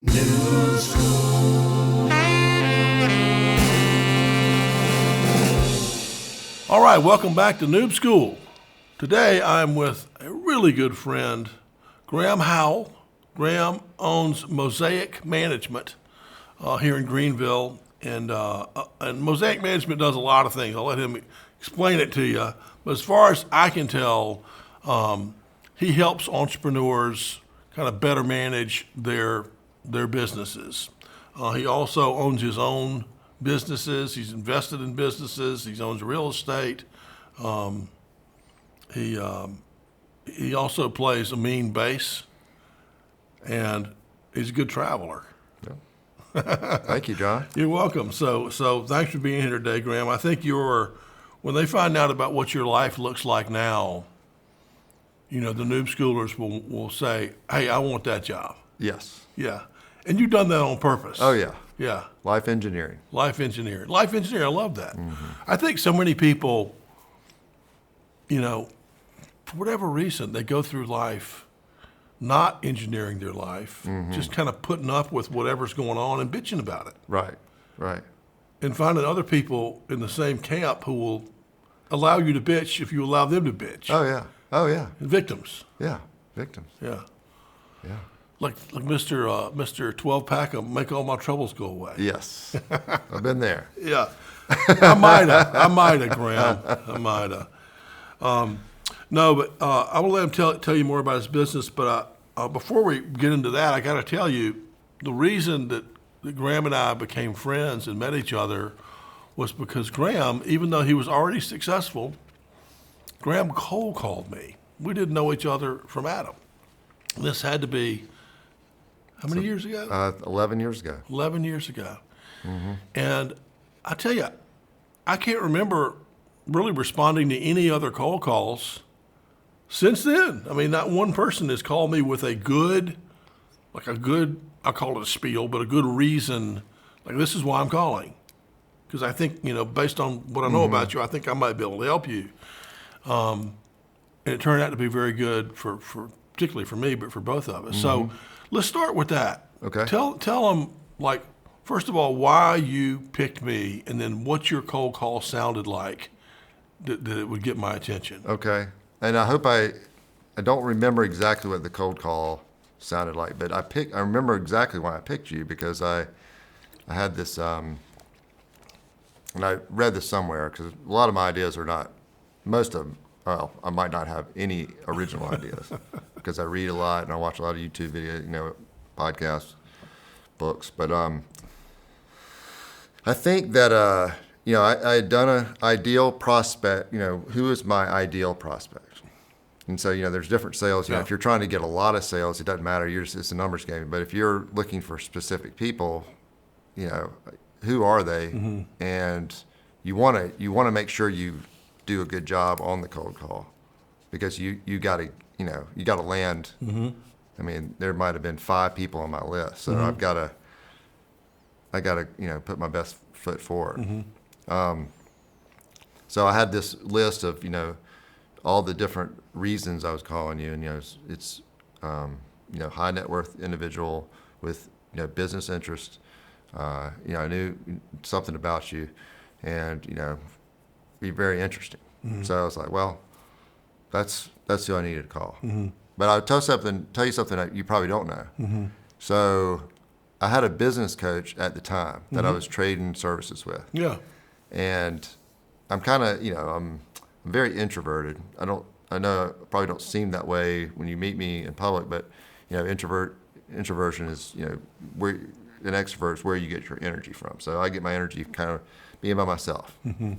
Noob School. All right, welcome back to Noob School. Today I'm with a really good friend, Graham Howle. Graham owns Mosaic Management here in Greenville, and Mosaic Management does a lot of things. I'll let him explain it to you. But as far as I can tell, he helps entrepreneurs kind of better manage their businesses. He also owns his own businesses. He's invested in businesses. He owns real estate. He also plays a mean bass, and he's a good traveler. Thank you, John. You're welcome. So thanks for being here today, Graham. I think when they find out about what your life looks like now, the Noob Schoolers will say, "Hey, I want that job." Yes. Yeah. And you've done that on purpose. Oh, yeah. Yeah. Life engineering. Life engineering. Life engineering, I love that. Mm-hmm. I think so many people, for whatever reason, they go through life not engineering their life, just kind of putting up with whatever's going on and bitching about it. Right. And finding other people in the same camp who will allow you to bitch if you allow them to bitch. Oh, yeah. Victims. Yeah, victims. Yeah. Yeah. Like Mr. 12-pack of make all my troubles go away. Yes. I've been there. Yeah. I might have, Graham. I might have. No, but I will let him tell you more about his business. But before we get into that, I got to tell you, the reason that Graham and I became friends and met each other was because Graham, even though he was already successful, Graham cold called me. We didn't know each other from Adam. This had to be, how many years ago? 11 years ago. 11 years ago. Mm-hmm. And I tell you, I can't remember really responding to any other cold calls since then. I mean, not one person has called me with a good, I'll call it a spiel, but a good reason, like this is why I'm calling. Because I think, based on what I know about you, I think I might be able to help you. And it turned out to be very good for particularly for me, but for both of us. So let's start with that. Okay. Tell them, first of all, why you picked me, and then what your cold call sounded like that it would get my attention. Okay. And I hope I don't remember exactly what the cold call sounded like, but I remember exactly why I picked you, because I had this, and I read this somewhere, because a lot of my ideas are not, most of them, well, I might not have any original ideas because I read a lot and I watch a lot of YouTube videos, podcasts, books. But I think that, I had done an ideal prospect, who is my ideal prospect? And so, there's different sales. If you're trying to get a lot of sales, it doesn't matter. It's a numbers game. But if you're looking for specific people, who are they? Mm-hmm. And you want to make sure you do a good job on the cold call, because you got to land. Mm-hmm. I mean, there might have been 5 people on my list, so I got to put my best foot forward. Mm-hmm. So I had this list of all the different reasons I was calling you, and it's high net worth individual with business interests. I knew something about you, and be very interesting. Mm-hmm. So I was like, well, that's who I needed to call. Mm-hmm. But I'll tell you something that you probably don't know. Mm-hmm. So I had a business coach at the time that I was trading services with. Yeah. And I'm kind of, I'm very introverted. I know I probably don't seem that way when you meet me in public, but introversion is, where an extrovert is where you get your energy from. So I get my energy kind of being by myself. Mm-hmm.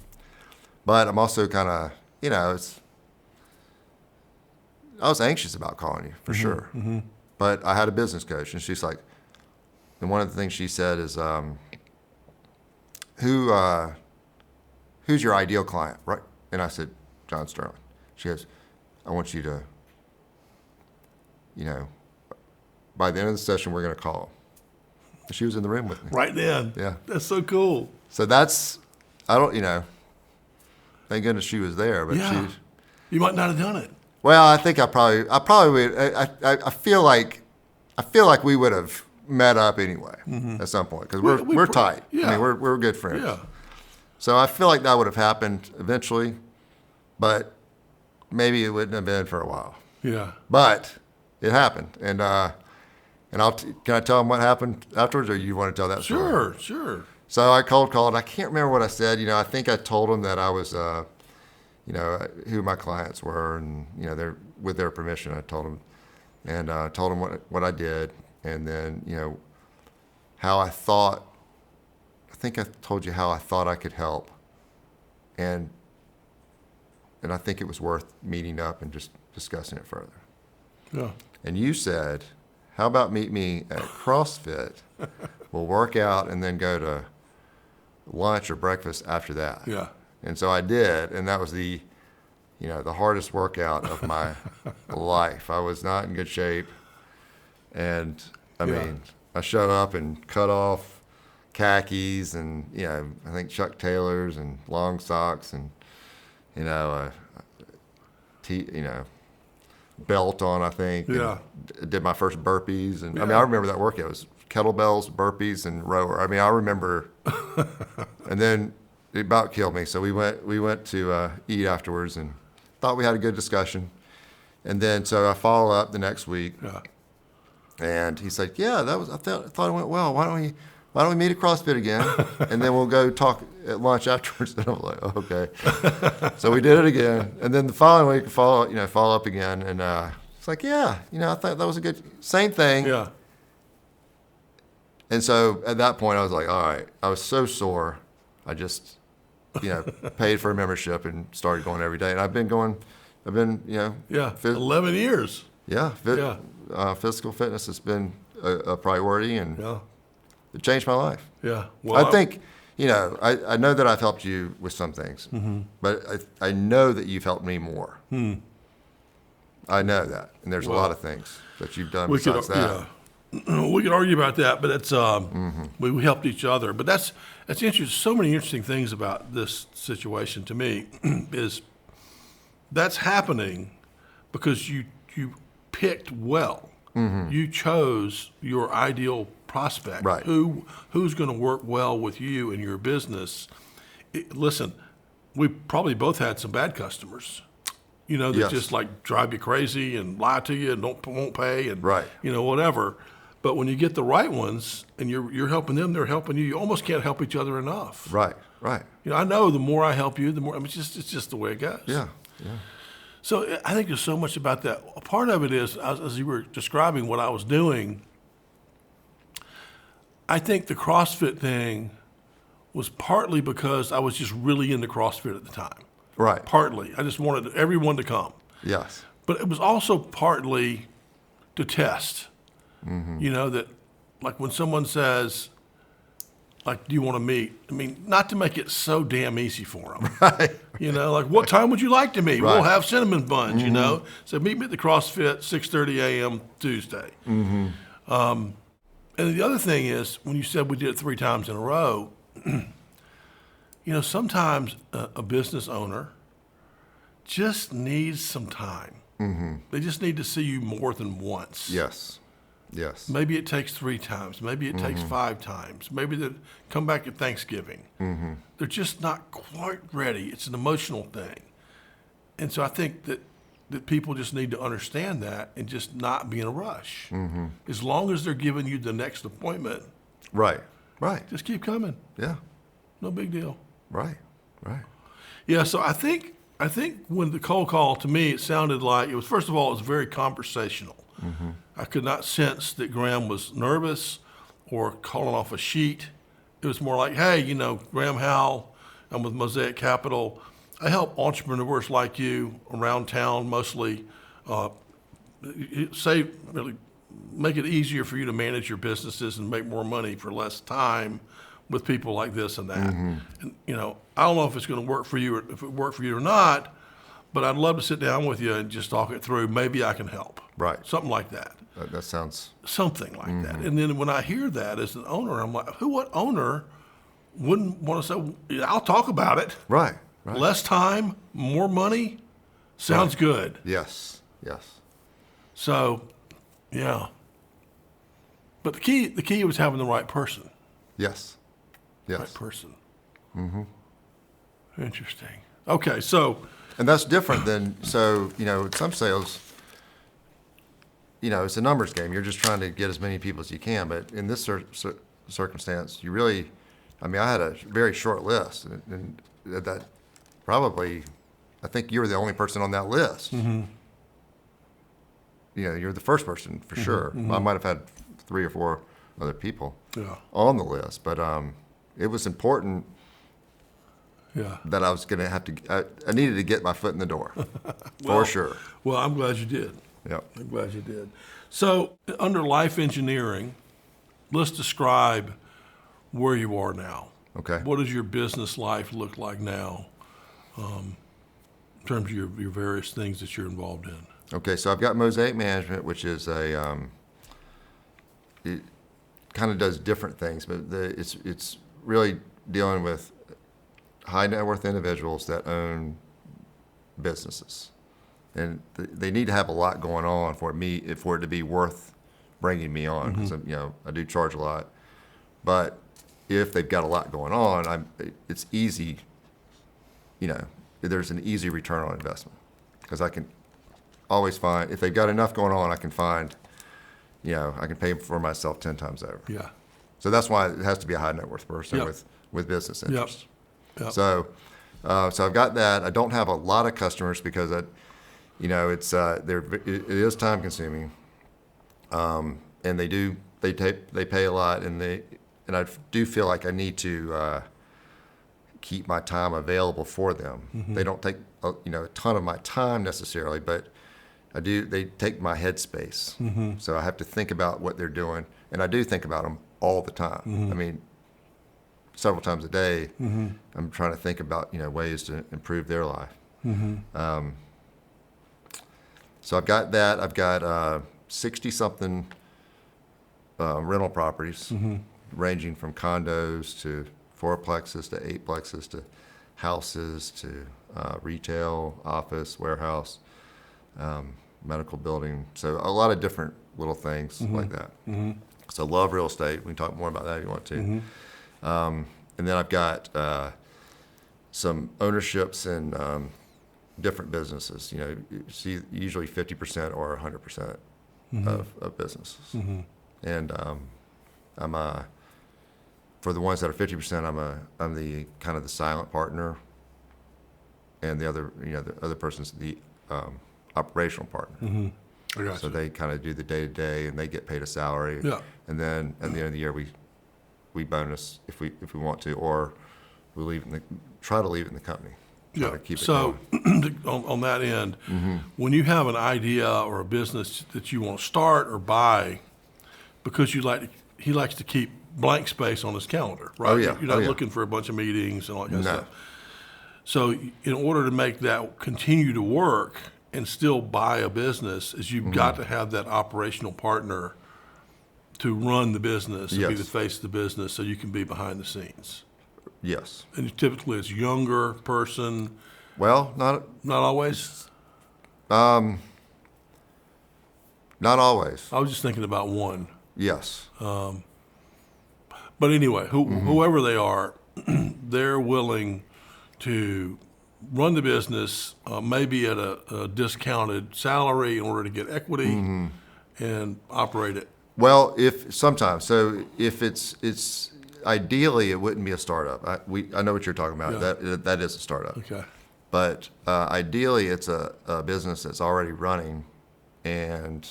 But I'm also kind of, I was anxious about calling you for sure. Mm-hmm. But I had a business coach, and she's like, and one of the things she said is, who's your ideal client, right? And I said, John Sterling. She goes, I want you to, by the end of the session, we're going to call him. And she was in the room with me. Right then. Yeah. That's so cool. So thank goodness she was there, but you might not have done it. Well, I think I probably would. I feel like we would have met up anyway at some point because we're tight. Yeah. I mean, we're good friends. Yeah. So I feel like that would have happened eventually, but maybe it wouldn't have been for a while. Yeah. But it happened, and can I tell them what happened afterwards, or you want to tell that story? Sure. So I cold called. I can't remember what I said. I think I told them that I was, who my clients were, and with their permission, I told them, and told them what I did, and then how I thought. I think I told you how I thought I could help, and I think it was worth meeting up and just discussing it further. Yeah. And you said, how about meet me at CrossFit? We'll work out and then go to lunch or breakfast after that. Yeah. And so I did, and that was the hardest workout of my life. I was not in good shape. And I mean, I show up and cut off khakis and, I think Chuck Taylors and long socks and, belt on, I think. Yeah. And did my first burpees. And I mean, I remember that workout. It was kettlebells, burpees, and rower. I mean, I remember. And then it about killed me. So we went to eat afterwards and thought we had a good discussion. And then, so I follow up the next week. Yeah. And he said, I thought it went well. Why don't we meet at CrossFit again? And then we'll go talk at lunch afterwards. And I was like, oh, okay. So we did it again. And then the following week, follow up again. And it's like, I thought that was a good, same thing. Yeah. And so at that point, I was like, all right. I was so sore. I just, paid for a membership and started going every day. And I've been, 11 years. Physical fitness has been a priority, and it changed my life. Yeah. Well, I think, I know that I've helped you with some things, but I know that you've helped me more. I know that. And there's a lot of things that you've done besides that. Yeah. We could argue about that, but it's we helped each other. But that's interesting. So many interesting things about this situation to me is that's happening because you picked well. You chose your ideal prospect. Right. Who's going to work well with you and your business. Listen, we probably both had some bad customers. That just like drive you crazy and lie to you and won't pay and whatever. But when you get the right ones and you're helping them, they're helping you. You almost can't help each other enough. Right. I know the more I help you, the more. It's just the way it goes. Yeah. So I think there's so much about that. A part of it is, as you were describing what I was doing, I think the CrossFit thing was partly because I was just really into CrossFit at the time. Right. Partly. I just wanted everyone to come. Yes. But it was also partly to test. That like when someone says, like, do you want to meet? I mean, not to make it so damn easy for them. Right. Like, what time would you like to meet? Right. We'll have cinnamon buns, So meet me at the CrossFit, 6:30 a.m. Tuesday. And the other thing is, when you said we did it 3 times in a row, sometimes a business owner just needs some time. They just need to see you more than once. Yes. Maybe it takes 3 times. Maybe it takes 5 times. Maybe they come back at Thanksgiving. They're just not quite ready. It's an emotional thing. And so I think that people just need to understand that and just not be in a rush. As long as they're giving you the next appointment. Right. Just keep coming. Yeah. No big deal. Right. Yeah, so I think when the cold call, to me, it sounded like it was, first of all, it was very conversational. I could not sense that Graham was nervous or calling off a sheet. It was more like, hey, Graham Howle, I'm with Mosaic Capital. I help entrepreneurs like you around town, mostly really make it easier for you to manage your businesses and make more money for less time with people like this and that. And, I don't know if it's going to work for you or if it worked for you or not, but I'd love to sit down with you and just talk it through. Maybe I can help. Right. Something like that. That sounds... Something like that. And then when I hear that as an owner, I'm like, what owner wouldn't want to say, I'll talk about it. Right. Less time, more money, sounds good. Yes. So, yeah. But the key was having the right person. Yes. Yes. Right person. Mm-hmm. Interesting. Okay, so. And that's different than, so, some sales, it's a numbers game. You're just trying to get as many people as you can. But in this circumstance, you really, I had a very short list. And that probably, I think you were the only person on that list. Mm-hmm. You're the first person for sure. Mm-hmm. I might have had 3 or 4 other people on the list. But it was important that I was going to have to, I needed to get my foot in the door, for sure. Well, I'm glad you did. Yep. I'm glad you did. So under life engineering, let's describe where you are now. Okay. What does your business life look like now in terms of your various things that you're involved in? Okay, so I've got Mosaic Management, which is it kind of does different things, but it's really dealing with high net worth individuals that own businesses, and they need to have a lot going on for it to be worth bringing me on, because I do charge a lot. But if they've got a lot going on, it's easy. There's an easy return on investment, because I can always find, if they've got enough going on, I can find, I can pay for myself 10 times over. Yeah. So that's why it has to be a high net worth person Yep. with business interests. Yep. So I've got that. I don't have a lot of customers because it is time consuming, and they pay a lot, and I do feel like I need to keep my time available for them. Mm-hmm. They don't take a ton of my time necessarily, but they take my headspace. Mm-hmm. So I have to think about what they're doing, and I do think about them all the time. Mm-hmm. Several times a day, mm-hmm. I'm trying to think about ways to improve their life. Mm-hmm. So I've got that. I've got 60-something rental properties, mm-hmm. ranging from condos to 4plexes to 8plexes to houses to retail, office, warehouse, medical building. So a lot of different little things mm-hmm. like that. Mm-hmm. So love real estate. We can talk more about that if you want to. Mm-hmm. And then I've got some ownerships in different businesses. Usually 50% or 100% mm-hmm. of businesses. Mm-hmm. And I'm for the ones that are 50%, I'm the kind of the silent partner, and the other person's the operational partner. Mm-hmm. I got you. So they kind of do the day to day, and they get paid a salary. Yeah. And then at the end of the year, we bonus if we want to, or we try to leave it in the company. Yeah. So on that end, mm-hmm. when you have an idea or a business that you want to start or buy, because he likes to keep blank space on his calendar, right? Oh yeah. You're not looking for a bunch of meetings and all that kind of stuff. So in order to make that continue to work and still buy a business, is you've mm-hmm. got to have that operational partner to run the business and yes. be the face of the business, so you can be behind the scenes. Yes. And typically it's a younger person. Well, not always. Not always. I was just thinking about one. Yes. But anyway, mm-hmm. whoever they are, they're willing to run the business, maybe at a discounted salary in order to get equity mm-hmm. and operate it. Well, if it's ideally, it wouldn't be a startup. I know what you're talking about. Yeah. That is a startup. Okay. But ideally, it's a business that's already running, and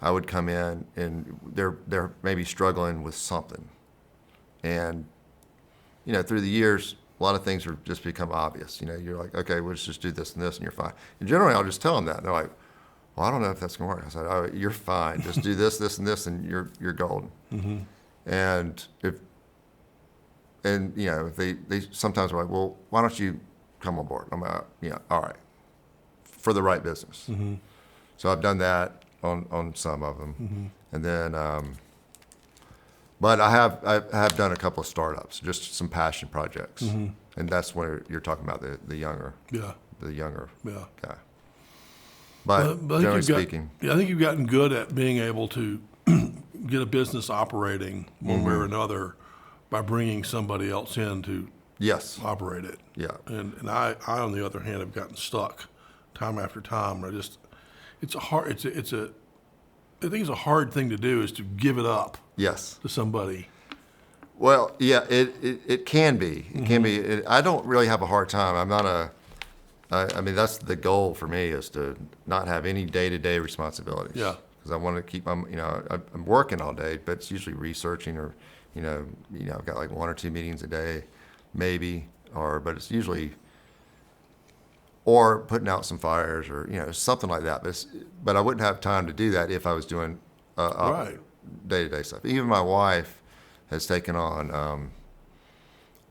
I would come in, and they're maybe struggling with something, and through the years, a lot of things have just become obvious. You're like, okay, we'll just do this and this, and you're fine. And generally, I'll just tell them that, and they're like, well, I don't know if that's going to work. I said, oh, you're fine. Just do this, this, and this, and you're golden. Mm-hmm. And if they sometimes are like, well, why don't you come on board? I'm like, yeah, all right, for the right business. Mm-hmm. So I've done that on some of them, mm-hmm. and then, but I have done a couple of startups, just some passion projects, mm-hmm. and that's where you're talking about the younger guy. But generally speaking, I think you've gotten good at being able to get a business operating one way or another by bringing somebody else in to Yes. operate it. Yeah. And I on the other hand have gotten stuck time after time. I think it's a hard thing to do is to give it up Yes. to somebody. Well, yeah, it can be. It can be. I don't really have a hard time. I'm not I mean, that's the goal for me, is to not have any day-to-day responsibilities. Yeah. Because I want to keep, I'm working all day, but it's usually researching, or, I've got like 1 or 2 meetings a day, maybe, but it's usually, or putting out some fires, or, something like that. But I wouldn't have time to do that if I was doing Right. day-to-day stuff. Even my wife has taken on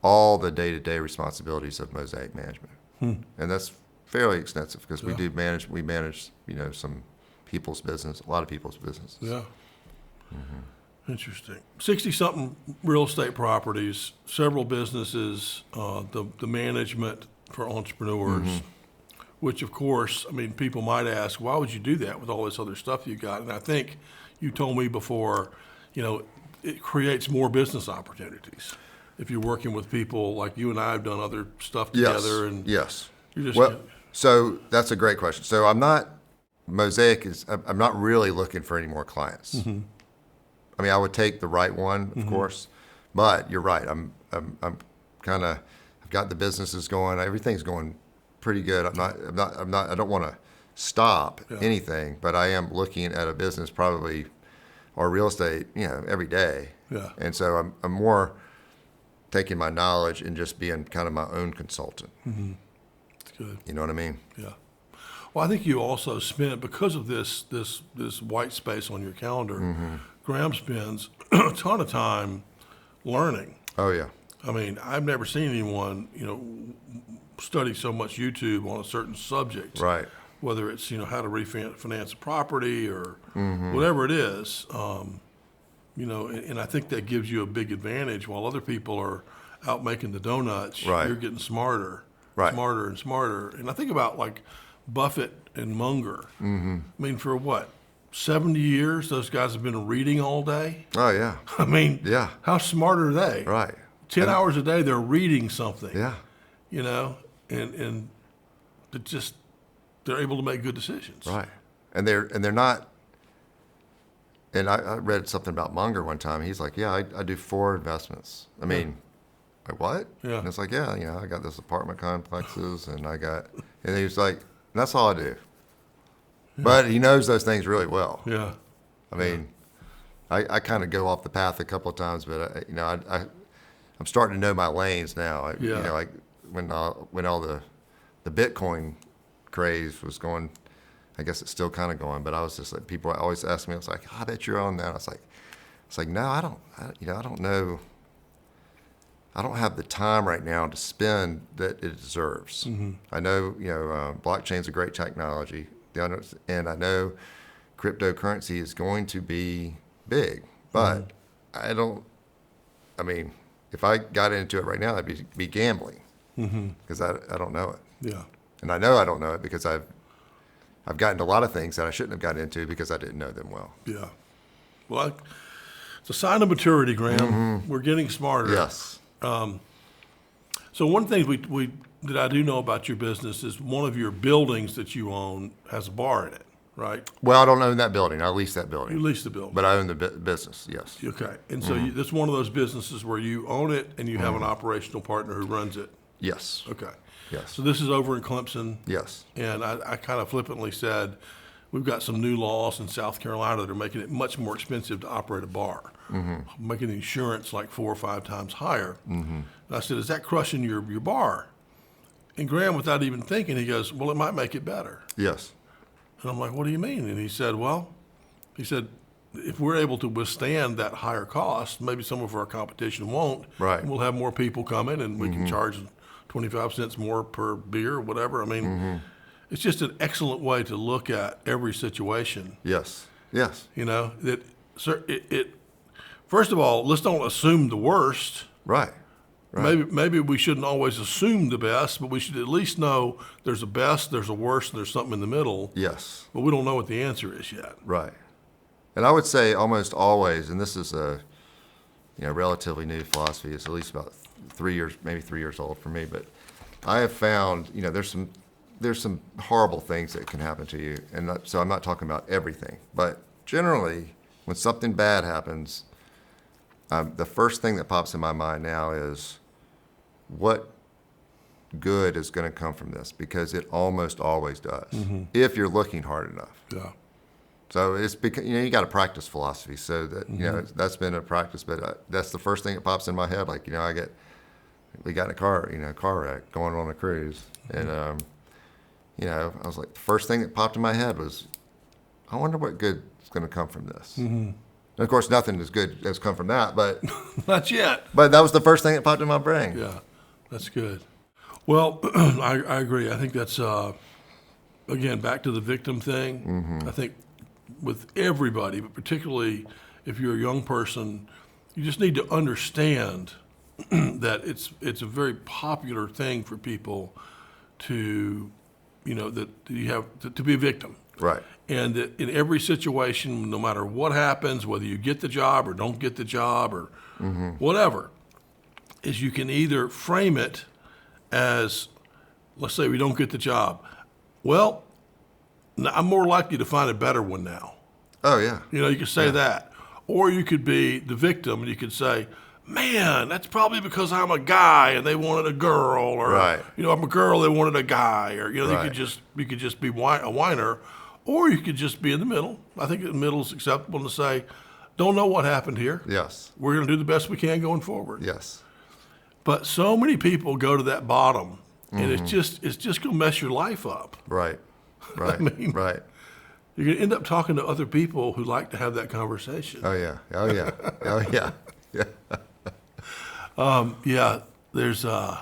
all the day-to-day responsibilities of Mosaic Management. And that's fairly extensive, because we manage, some people's business, a lot of people's businesses. Yeah. Interesting. 60-something real estate properties, several businesses, the management for entrepreneurs, which, of course, I mean, people might ask, why would you do that with all this other stuff you got? And I think you told me before, it creates more business opportunities if you're working with people like you and I have done other stuff together. And Yes. you're just, Well, so that's a great question. So I'm not really looking for any more clients. I mean, I would take the right one, of course, but you're right. I'm kind of, I've got the businesses going. Everything's going pretty good. I don't want to stop anything, but I am looking at a business probably, or real estate, every day. Yeah. And so I'm more taking my knowledge and just being kind of my own consultant. It's good. You know what I mean? Yeah. Well, I think you also spent, because of this white space on your calendar, Graham spends a ton of time learning. Oh, yeah. I mean, I've never seen anyone, study so much YouTube on a certain subject. Right. Whether it's, how to refinance a property or whatever it is, and I think that gives you a big advantage. While other people are out making the donuts, Right. you're getting smarter, Right. smarter and smarter. And I think about like Buffett and Munger. I mean, for what, 70 years, those guys have been reading all day? Oh, yeah. I mean, Yeah. how smart are they? Right. 10 hours a day, they're reading something. Yeah. And it just, they're able to make good decisions. Right. And they're not. And I read something about Munger one time. He's like, yeah, I do 4 investments. I mean, like, what? Yeah. And it's like, yeah, I got this apartment complexes, and and he was like, that's all I do. But he knows those things really well. Yeah. I mean, I kind of go off the path a couple of times, but I'm starting to know my lanes now. Like when all the Bitcoin craze was going, I guess it's still kind of going, but I was just like, people always ask me, I was like, I bet you're on that. I was like, no, I don't know. I don't have the time right now to spend that it deserves. I know, blockchain's a great technology, and I know cryptocurrency is going to be big, but I mean, if I got into it right now, I'd be gambling, because I don't know it. Yeah. And I know I don't know it because I've gotten into a lot of things that I shouldn't have gotten into because I didn't know them well. Yeah. Well, it's a sign of maturity, Graham. We're getting smarter. Yes. So one thing that I do know about your business is one of your buildings that you own has a bar in it, right? Well, I don't own that building. I lease that You building. lease the building. But I own the business, yes. Okay. And so that's one of those businesses where you own it and you have an operational partner who runs it. Yes. Okay. Yes. So this is over in Clemson. Yes. And I kind of flippantly said, we've got some new laws in South Carolina that are making it much more expensive to operate a bar, making the insurance like 4 or 5 times higher. And I said, is that crushing your bar? And Graham, without even thinking, he goes, well, it might make it better. Yes. And I'm like, what do you mean? And he said, if we're able to withstand that higher cost, maybe some of our competition won't. Right. And we'll have more people come in and we can charge 25 cents more per beer or whatever. I mean, it's just an excellent way to look at every situation. Yes. Yes. That first of all, let's don't assume the worst. Right. Right. Maybe we shouldn't always assume the best, but we should at least know there's a best, there's a worst, and there's something in the middle. Yes. But we don't know what the answer is yet. Right. And I would say almost always, and this is a relatively new philosophy. It's at least about 3 years, maybe 3 years old for me. But I have found, there's some horrible things that can happen to you, and so I'm not talking about everything, but generally, when something bad happens, the first thing that pops in my mind now is, what good is going to come from this? Because it almost always does, if you're looking hard enough. Yeah. So it's because you got to practice philosophy. So that that's been a practice, but that's the first thing that pops in my head. Like we got in a car wreck going on a cruise, and I was like, the first thing that popped in my head was, I wonder what good is going to come from this. And of course, nothing as good has come from that, but Not yet. But that was the first thing that popped in my brain. Yeah, that's good. Well, I agree. I think that's, again, back to the victim thing. I think with everybody, but particularly if you're a young person, you just need to understand that it's a very popular thing for people to, that you have to be a victim. Right. And that in every situation, no matter what happens, whether you get the job or don't get the job or whatever, is you can either frame it as, let's say we don't get the job. Well, I'm more likely to find a better one now. Oh, yeah. You could say that. Or you could be the victim and you could say, man, that's probably because I'm a guy and they wanted a girl, or Right. I'm a girl, they wanted a guy, or Right. you could just be a whiner, or you could just be in the middle. I think the middle is acceptable to say, don't know what happened here. Yes. We're going to do the best we can going forward. Yes. But so many people go to that bottom, and it's just going to mess your life up. Right. Right. mean- right. You're going to end up talking to other people who like to have that conversation. Oh, yeah. Oh, yeah. Oh, yeah. Yeah. Yeah, there's so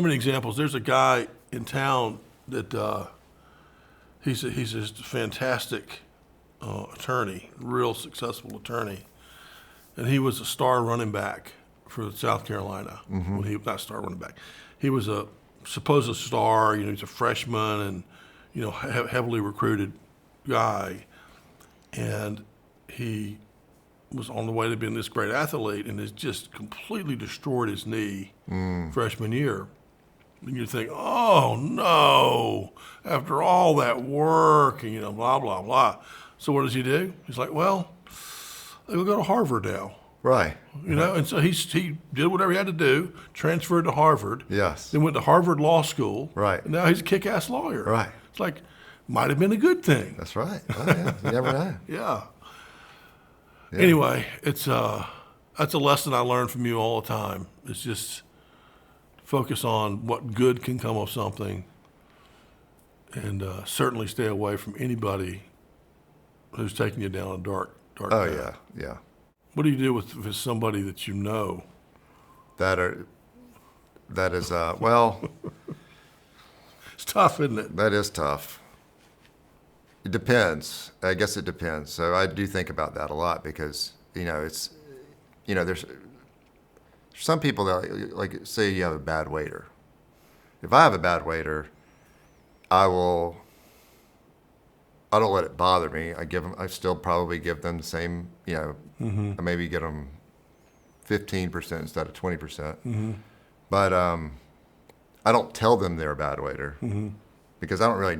many examples. There's a guy in town that he's a fantastic attorney, real successful attorney, and he was a star running back for South Carolina. When he not star running back, he was a supposed star. He's a freshman and heavily recruited guy, and he was on the way to being this great athlete and has just completely destroyed his knee freshman year. And you think, oh no, after all that work and blah, blah, blah. So what does he do? He's like, well, he'll go to Harvard now. Right. And so he did whatever he had to do, transferred to Harvard. Yes. Then went to Harvard Law School. Right. And now he's a kick-ass lawyer. Right. It's like, might have been a good thing. That's right. Oh, yeah. You never know. Yeah. Yeah. Anyway, that's a lesson I learned from you all the time. It's just focus on what good can come of something, and certainly stay away from anybody who's taking you down a dark Oh, path. yeah. Yeah. What do you do with somebody that you know? That is, well, It's tough, isn't it? that is tough. It depends. I guess it depends. So I do think about that a lot because, it's, there's some people that, like, say you have a bad waiter. If I have a bad waiter, I don't let it bother me. I still probably give them the same, I maybe get them 15% instead of 20%. But I don't tell them they're a bad waiter because I don't really,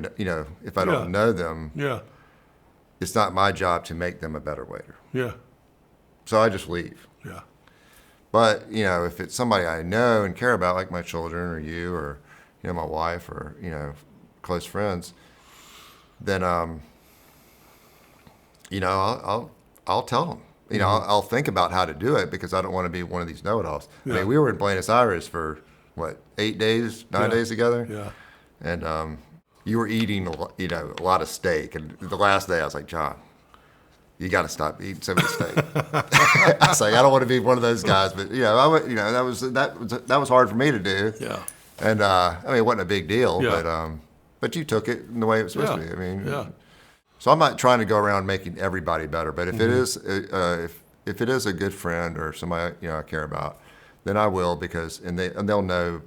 if I don't know them, Yeah. it's not my job to make them a better waiter. Yeah. So I just leave. Yeah. But, if it's somebody I know and care about, like my children or you or, my wife or, close friends, then, I'll tell them. I'll think about how to do it because I don't want to be one of these know-it-alls. I Yeah. mean, we were in Buenos Aires for, 9 days together? Yeah. And you were eating, a lot of steak. And the last day I was like, John, you got to stop eating so much steak. I was like, I don't want to be one of those guys, but that was hard for me to do. Yeah. And it wasn't a big deal, Yeah. but you took it in the way it was supposed Yeah. to be. I mean, Yeah. so I'm not trying to go around making everybody better, but if it is if it is a good friend or somebody I care about, then I will because they'll know.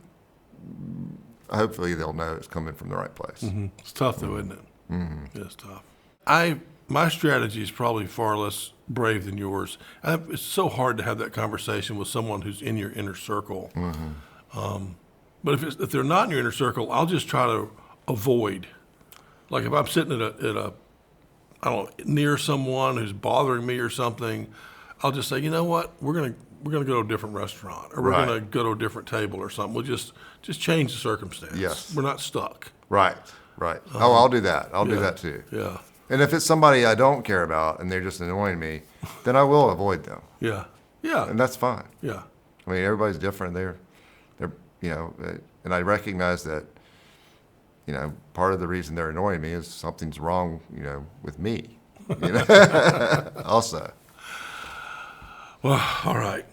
Hopefully they'll know it's coming from the right place. It's tough though, isn't it? It's tough. I my strategy is probably far less brave than yours. It's so hard to have that conversation with someone who's in your inner circle. But if they're not in your inner circle, I'll just try to avoid. Like if I'm sitting at a I don't know, near someone who's bothering me or something, I'll just say, you know what, we're gonna go to a different restaurant, or we're Right. gonna go to a different table or something. We'll just change the circumstance. Yes. We're not stuck. Right. Oh, I'll do that. I'll do that too. Yeah. And if it's somebody I don't care about and they're just annoying me, then I will avoid them, Yeah. Yeah. and that's fine. Yeah. I mean, everybody's different. They're, and I recognize that, part of the reason they're annoying me is something's wrong, with me, also. Well, all right.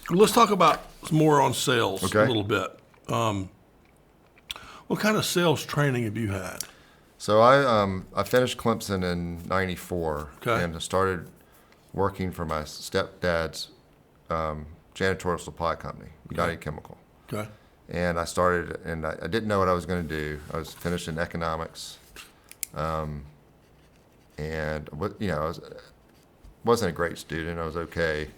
Let's talk about more on sales Okay. a little bit. What kind of sales training have you had? So I finished Clemson in '94, Okay. and I started working for my stepdad's janitorial supply company, United Chemical. Okay. And I started, and I didn't know what I was going to do. I was finishing economics, and I wasn't a great student. I was okay,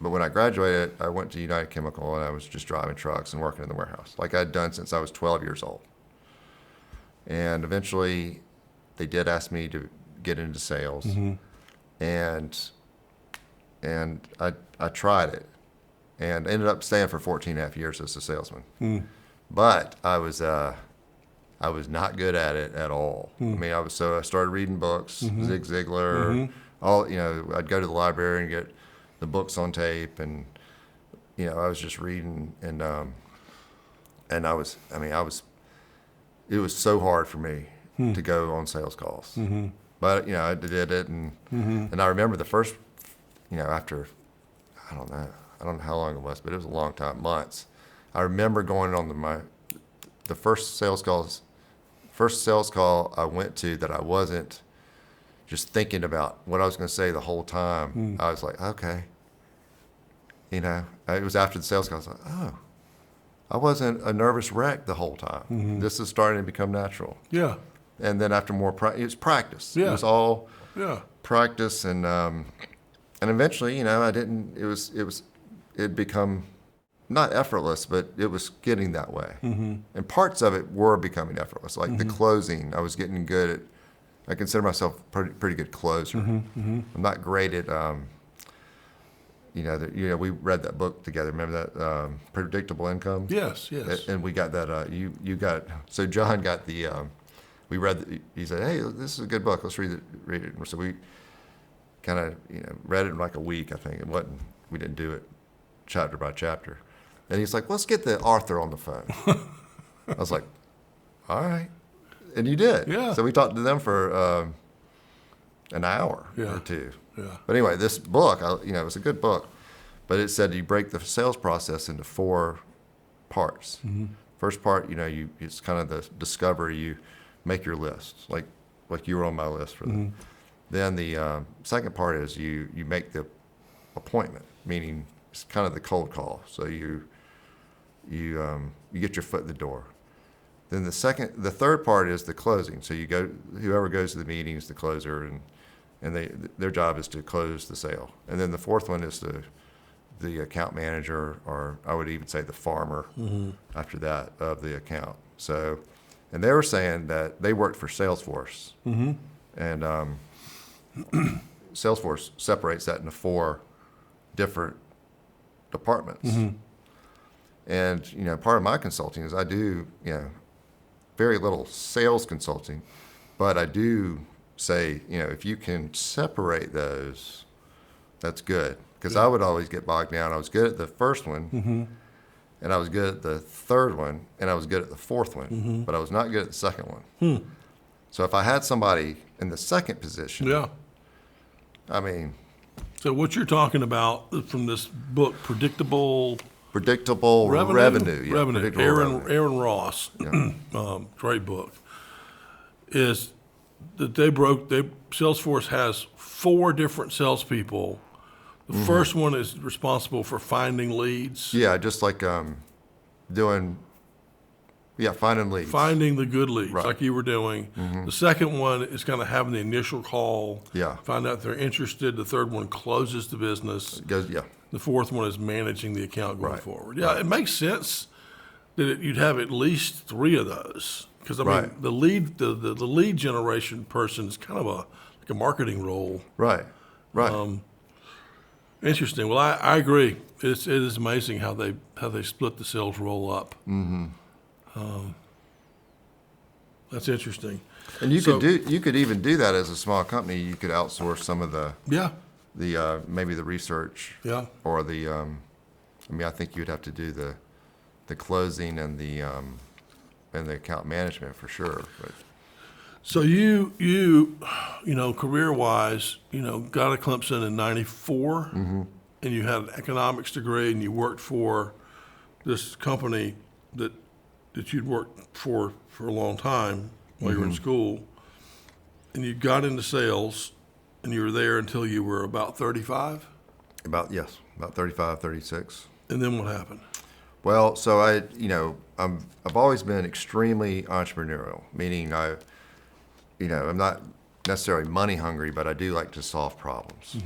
but when I graduated, I went to United Chemical, and I was just driving trucks and working in the warehouse, like I'd done since I was 12 years old. And eventually, they did ask me to get into sales, and I tried it, and ended up staying for 14 and a half years as a salesman. But I was not good at it at all. I mean, I started reading books, Zig Ziglar, I'd go to the library and get the books on tape, and I was just reading, and it was so hard for me to go on sales calls. But I did it, and I remember the first, after I don't know how long it was, but it was a long time, months. I remember going on the first sales call I went to that I wasn't just thinking about what I was going to say the whole time. I was like, okay. It was after the sales call. I was like, oh, I wasn't a nervous wreck the whole time. This is starting to become natural. Yeah. And then after more it was practice. Yeah. It was all Yeah. practice, and eventually, it'd become not effortless, but it was getting that way. And parts of it were becoming effortless, like the closing. I was getting good at. I consider myself pretty good closer. I'm not great at. We read that book together. Remember that Predictable Income? Yes. Yes. And we got that. So John got the. We read. He said, "Hey, this is a good book. Let's read it." So we kind of read it in like a week. I think it wasn't. We didn't do it chapter by chapter. And he's like, "Let's get the author on the phone." I was like, "All right," and you did. Yeah. So we talked to them for an hour Yeah. or two. Yeah. But anyway, this book, it was a good book, but it said you break the sales process into 4 parts. First part, it's kind of the discovery. You make your list, like you were on my list for that. Then the second part is you make the appointment, meaning it's kind of the cold call. So you get your foot in the door. Then the third part is the closing. So whoever goes to the meeting is the closer, and their job is to close the sale. And then the fourth one is the account manager, or I would even say the farmer after that of the account. So, and they were saying that they worked for Salesforce, and Salesforce separates that into 4 different departments. And part of my consulting is I do very little sales consulting, but I do say if you can separate those, that's good, because I would always get bogged down. I was good at the first one, and I was good at the third one, and I was good at the fourth one, but I was not good at the second one. So if I had somebody in the second position, Yeah. I mean, So what you're talking about from this book, Predictable predictable Revenue. revenue. Yeah, Revenue. predictable Aaron revenue. Aaron Ross, Yeah. great book, is that Salesforce has 4 different salespeople. The first one is responsible for finding leads. Yeah, just like doing, Yeah, finding leads. Finding the good leads, Right. like you were doing. The second one is kind of having the initial call. Yeah. Find out if they're interested. The third one closes the business. Yeah. The fourth one is managing the account going Right. forward. Yeah, it makes sense that you'd have at least three of those. Because I mean, Right. the lead generation person is kind of like a marketing role. Right. Right. Interesting. Well, I agree. It is amazing how they split the sales role up. That's interesting. And you So- could even do that as a small company. You could outsource some of the Yeah, maybe the research yeah. or the I think you'd have to do the closing and the account management for sure. But So you know, career wise, got a Clemson in '94, and you had an economics degree, and you worked for this company that you'd worked for a long time while you were in school, and you got into sales, and you were there until you were about 35, about 35, 36. and then what happened? Well, so I've always been extremely entrepreneurial, meaning I'm not necessarily money hungry, but I do like to solve problems.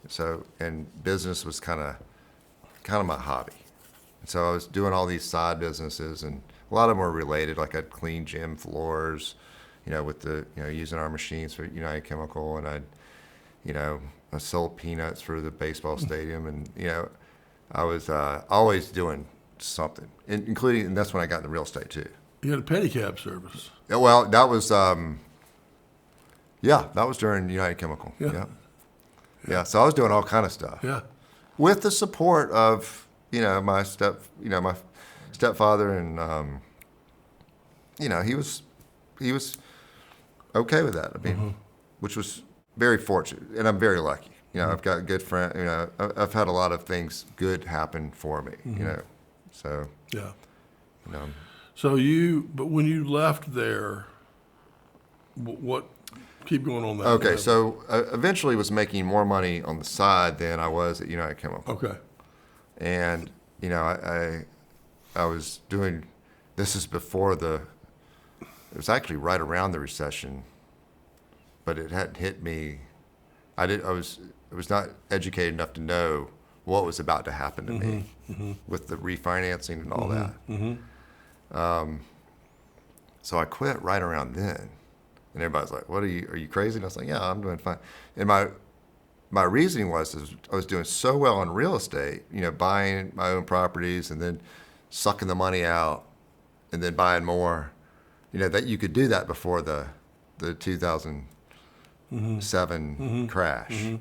So, and business was kind of my hobby. So I was doing all these side businesses, and a lot of them were related. Like I'd clean gym floors, with using our machines for United Chemical, and I sold peanuts for the baseball stadium, and I was always doing something, and that's when I got into real estate too. You had a pedicab service. Yeah, well, that was that was during United Chemical. Yeah. Yeah. So I was doing all kind of stuff. Yeah. With the support of my stepfather, and he was okay with that. I mean, which was very fortunate, and I'm very lucky. I've got a good friend. I've had a lot of things good happen for me. So Yeah. you know, So but when you left there, what? Keep going on that. okay. So I eventually was making more money on the side than I was at United Chemical. Okay. And I was doing. This is before it was actually right around the recession, but it hadn't hit me. I was not educated enough to know what was about to happen to me with the refinancing and all that. So I quit right around then, and everybody's like, "What are you crazy?" And I was like, "Yeah, I'm doing fine." And my reasoning was I was doing so well in real estate, buying my own properties and then sucking the money out and then buying more, that you could do that before the 2007 crash.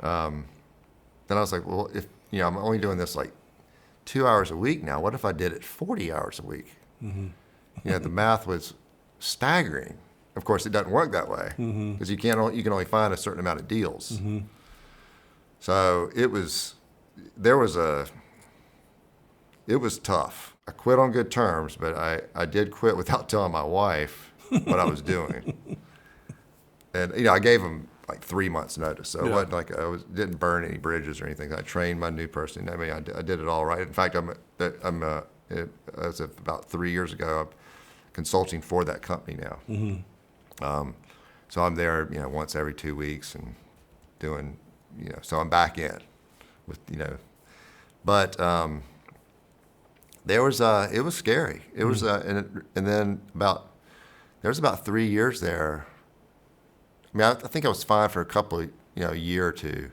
Then I was like, well, if I'm only doing this like 2 hours a week now, what if I did it 40 hours a week? The math was staggering. Of course, it doesn't work that way because you can only find a certain amount of deals. So it was tough. I quit on good terms, but I did quit without telling my wife what I was doing. And I gave them like 3 months notice, so it wasn't like didn't burn any bridges or anything. I trained my new person. I mean, I did it all right. In fact, as of about 3 years ago, I'm consulting for that company now. So I'm there, once every 2 weeks and doing, so I'm back in with, but it was scary. It was, and then there was about 3 years there. I mean, I think I was fine for a couple of, a year or two,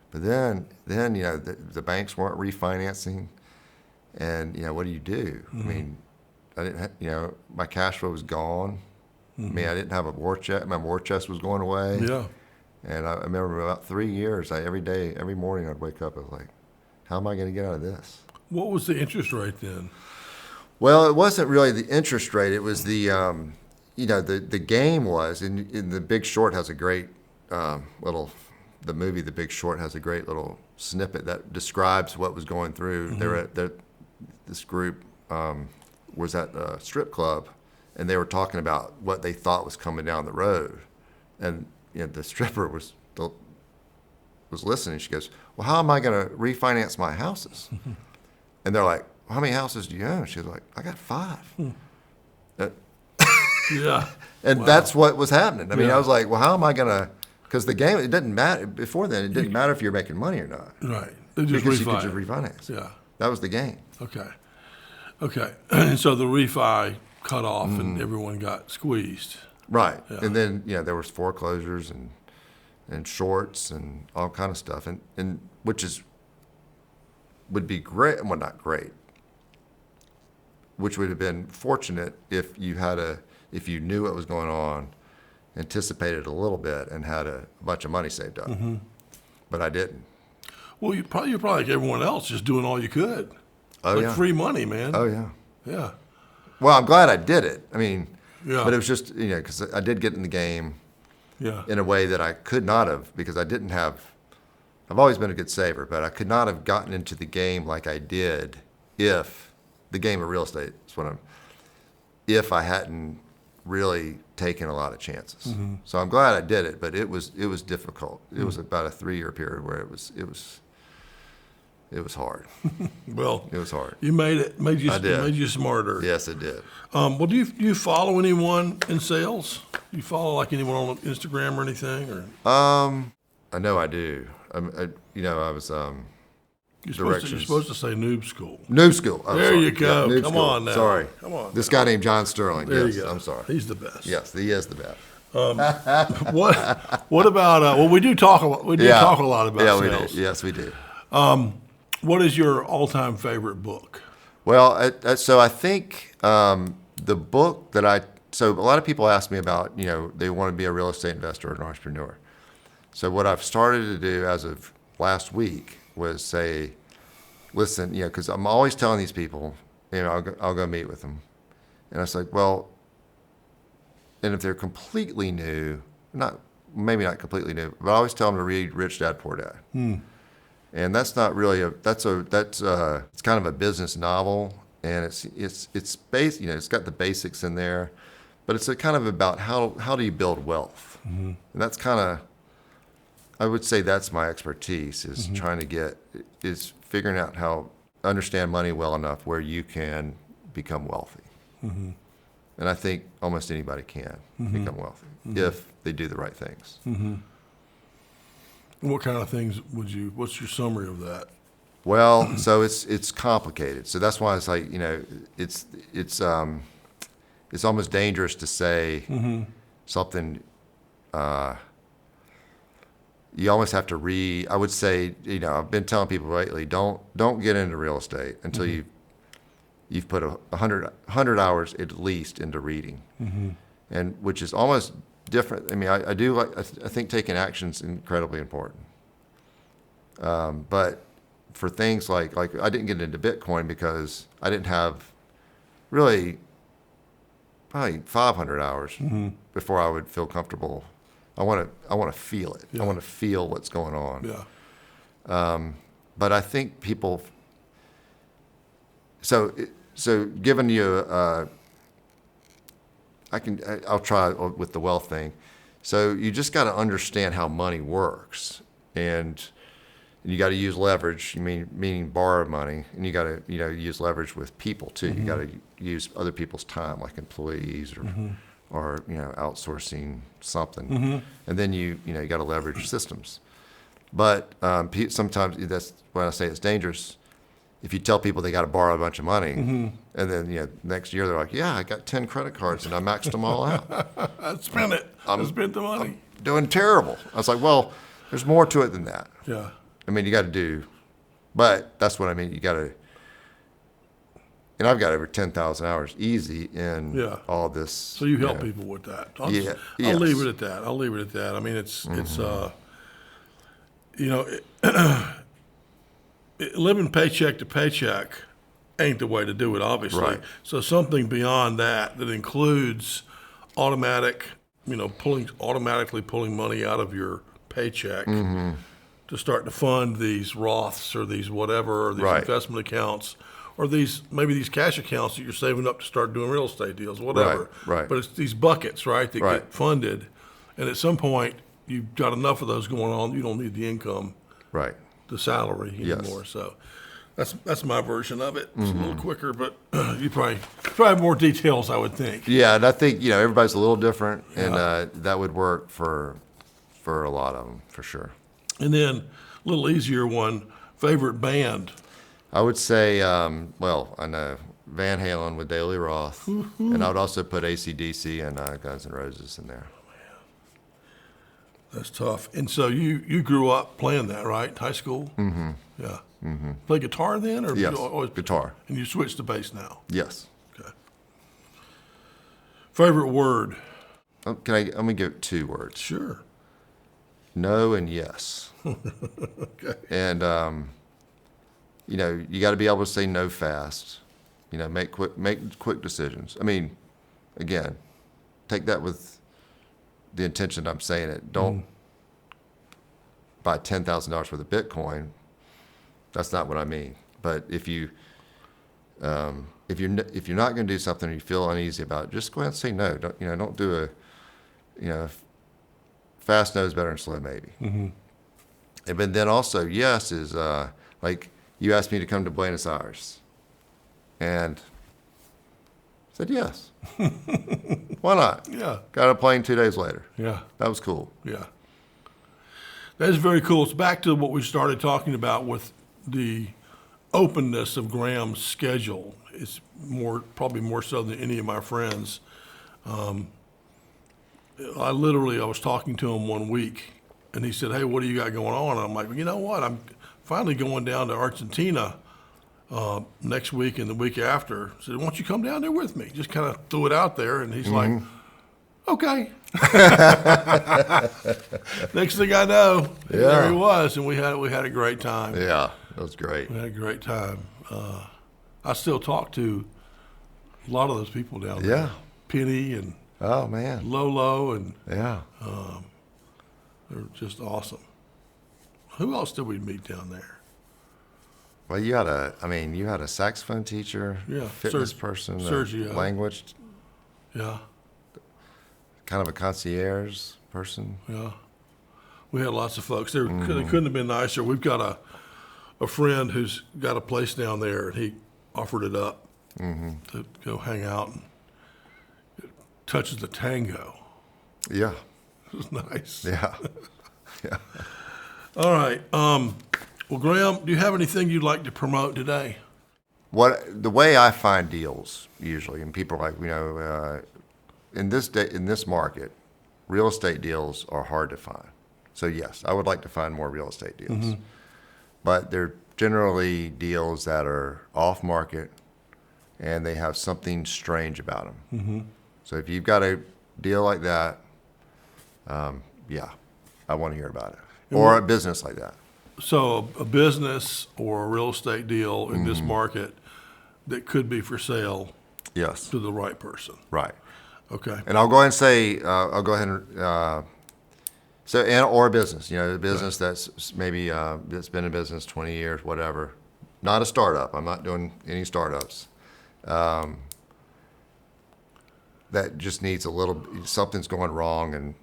but then the banks weren't refinancing, and what do you do? I mean, I didn't, my cash flow was gone. I mean, I didn't have a war chest. My war chest was going away. Yeah. And I remember about 3 years, every morning I'd wake up, I was like, how am I going to get out of this? What was the interest rate then? Well, it wasn't really the interest rate. It was the game was, and The Big Short has a great the movie The Big Short has a great little snippet that describes what was going through. This group was at a strip club, and they were talking about what they thought was coming down the road. And the stripper was listening. She goes, well, how am I going to refinance my houses? And they're like, well, how many houses do you own? She's like, I got 5. Yeah. And Wow. that's what was happening. I mean, Yeah. I was like, well, how am I going to, because the game, it didn't matter, before then, it didn't matter if you're making money or not. Right. They just Because you refi could just it. refinance. Yeah. That was the game. Okay. Okay. And so the refi cut off Mm-hmm. and everyone got squeezed. Right. Yeah. And then, there was foreclosures and shorts and all kind of stuff. And which would be great, well, not great, which would have been fortunate if if you knew what was going on, anticipated a little bit, and had a bunch of money saved up. Mm-hmm. But I didn't. Well, you're probably like everyone else, just doing all you could. Oh, Like yeah. free money, man. Oh, yeah. Yeah. Well, I'm glad I did it. I mean, Yeah. but it was just, because I did get in the game Yeah. in a way that I could not have, because I've always been a good saver, but I could not have gotten into the game like I did if the game of real estate is if I hadn't really taken a lot of chances. Mm-hmm. So I'm glad I did it, but it was difficult. It was about a 3-year period where it was hard. Well, It was hard. you made it. I did. Made you smarter. Yes, it did. Well, do you follow anyone in sales? Do you follow like anyone on Instagram or anything? Or I know I do. I was you're supposed to say Noob School. Noob School. I'm There sorry. you go. Noob Come School. on now. Sorry. Come on This now. guy named John Sterling. There Yes, you go. I'm sorry. He's the best. Yes, he is the best. What about? Well, we do talk a lot. We do talk a lot about yeah, sales. we do. Yes, we do. What is your all-time favorite book? Well, so I think the book that so a lot of people ask me about, they want to be a real estate investor or an entrepreneur. So what I've started to do as of last week was say, listen, because I'm always telling these people, I'll go meet with them. And I was like, well, and if they're completely new, maybe not completely new, but I always tell them to read Rich Dad Poor Dad. And that's not really it's kind of a business novel, and it's based, it's got the basics in there, but it's kind of about how do you build wealth. And that's kind of, I would say that's my expertise, is is figuring out how understand money well enough where you can become wealthy. And I think almost anybody can become wealthy if they do the right things. What kind of things what's your summary of that? Well, so it's complicated. So that's why it's like, it's almost dangerous to say something. You almost have to read. I would say, I've been telling people lately, don't get into real estate until you've put 100 hours at least into reading, and which is almost different. I mean, I think taking action is incredibly important. But for things like I didn't get into Bitcoin because I didn't have really probably 500 hours before I would feel comfortable. I want to feel it. Yeah. I want to feel what's going on. Yeah. But I think people. So giving you I'll try with the wealth thing. So you just got to understand how money works, and you got to use leverage. Meaning borrow money, and you got to use leverage with people too. You got to use other people's time, like employees or outsourcing something, and then you got to leverage systems. But sometimes that's when I say it's dangerous. If you tell people they got to borrow a bunch of money, and then next year they're like, yeah, I got 10 credit cards and I maxed them all out. I spent it. I spent the money. I'm doing terrible. I was like, well, there's more to it than that. Yeah. You got to do, but that's what I mean. You got to, and I've got over 10,000 hours easy in all this. So you help people with that. I'll Yes. leave it at that. I mean, it's living paycheck to paycheck ain't the way to do it, obviously. Right. So something beyond that includes automatically pulling money out of your paycheck to start to fund these Roths or these whatever, or these investment accounts, or maybe these cash accounts that you're saving up to start doing real estate deals, whatever. Right. But it's these buckets, right, that get funded. And at some point, you've got enough of those going on, you don't need the income, Right. the salary Yes. anymore. So That's my version of it. It's a little quicker, but you probably have more details, I would think. Yeah, and I think everybody's a little different, and that would work for a lot of them for sure. And then a little easier one, favorite band. I would say, well, I know Van Halen with Daily Roth, and I would also put AC/DC and Guns N' Roses in there. That's tough. And so you grew up playing that, right? High school? Mm-hmm. Yeah. Mm-hmm. Play guitar then? Or Yes, you always, guitar. And you switched to bass now? Yes. Okay. Favorite word? I'm gonna give 2 words. Sure. No and yes. Okay. And you got to be able to say no fast. Make quick decisions. I mean, again, take that with the intention I'm saying it. Don't buy $10,000 worth of Bitcoin. That's not what I mean. But if you're not going to do something or you feel uneasy about it, just go ahead and say no. Don't do a fast no is better than slow maybe. Mm-hmm. But then also yes is like you asked me to come to Buenos Aires, and I said yes. Why not? Yeah. Got a plane 2 days later. Yeah. That was cool. Yeah. That is very cool. It's back to what we started talking about with the openness of Graham's schedule. It's probably more so than any of my friends. I was talking to him one week, and he said, "Hey, what do you got going on?" And I'm like, "You know what? I'm finally going down to Argentina next week and the week after." I said, "Why don't you come down there with me?" Just kind of threw it out there, and he's like, "Okay." Next thing I know, there he was, and we had a great time. Yeah, that was great. We had a great time. I still talk to a lot of those people down there. Yeah. Penny and Oh man. Lolo, and Yeah. they're just awesome. Who else did we meet down there? Well, you had a saxophone teacher, Yeah, fitness person, Sergio. language, Yeah, kind of a concierge person. yeah. We had lots of folks. They couldn't have been nicer. We've got a friend who's got a place down there, and he offered it up to go hang out. And it touches the tango. Yeah. It was nice. Yeah. Yeah. All right. Well, Graham, do you have anything you'd like to promote today? The way I find deals usually, and people are like, in this market, real estate deals are hard to find. So yes, I would like to find more real estate deals, but they're generally deals that are off market, and they have something strange about them. So if you've got a deal like that, yeah, I want to hear about it, or a business like that. So a business or a real estate deal in this market that could be for sale Yes, to the right person. right. Okay. And I'll go ahead and say, or a business, a business that's maybe that's been in business 20 years, whatever. Not a startup. I'm not doing any startups. That just needs something's going wrong, and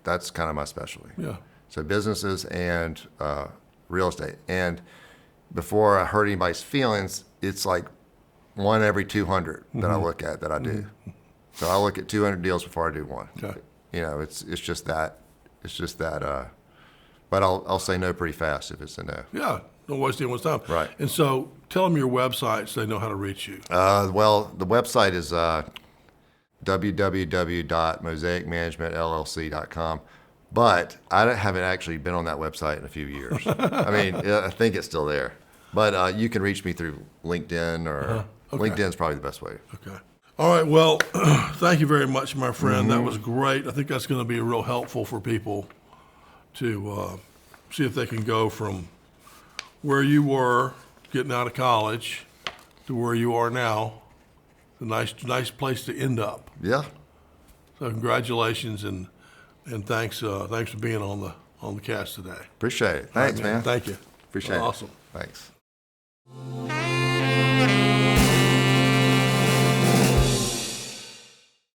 that's kind of my specialty. Yeah. So businesses and real estate. And before I hurt anybody's feelings, it's like 1 every 200 that I look at that I do. So I look at 200 deals before I do one. Okay. It's just that. But I'll say no pretty fast if it's a no. Yeah. Don't waste anyone's time. Right. And so tell them your website so they know how to reach you. Well, the website is www.mosaicmanagementllc.com. But I haven't actually been on that website in a few years. I think it's still there. But you can reach me through LinkedIn or Okay. LinkedIn's probably the best way. Okay. All right. Well, thank you very much, my friend. That was great. I think that's going to be real helpful for people to see if they can go from where you were getting out of college to where you are now. It's a nice place to end up. Yeah. So congratulations and thanks for being on the cast today. Appreciate it. Thanks, All right, man. Thank you. Appreciate it. Awesome. Thanks.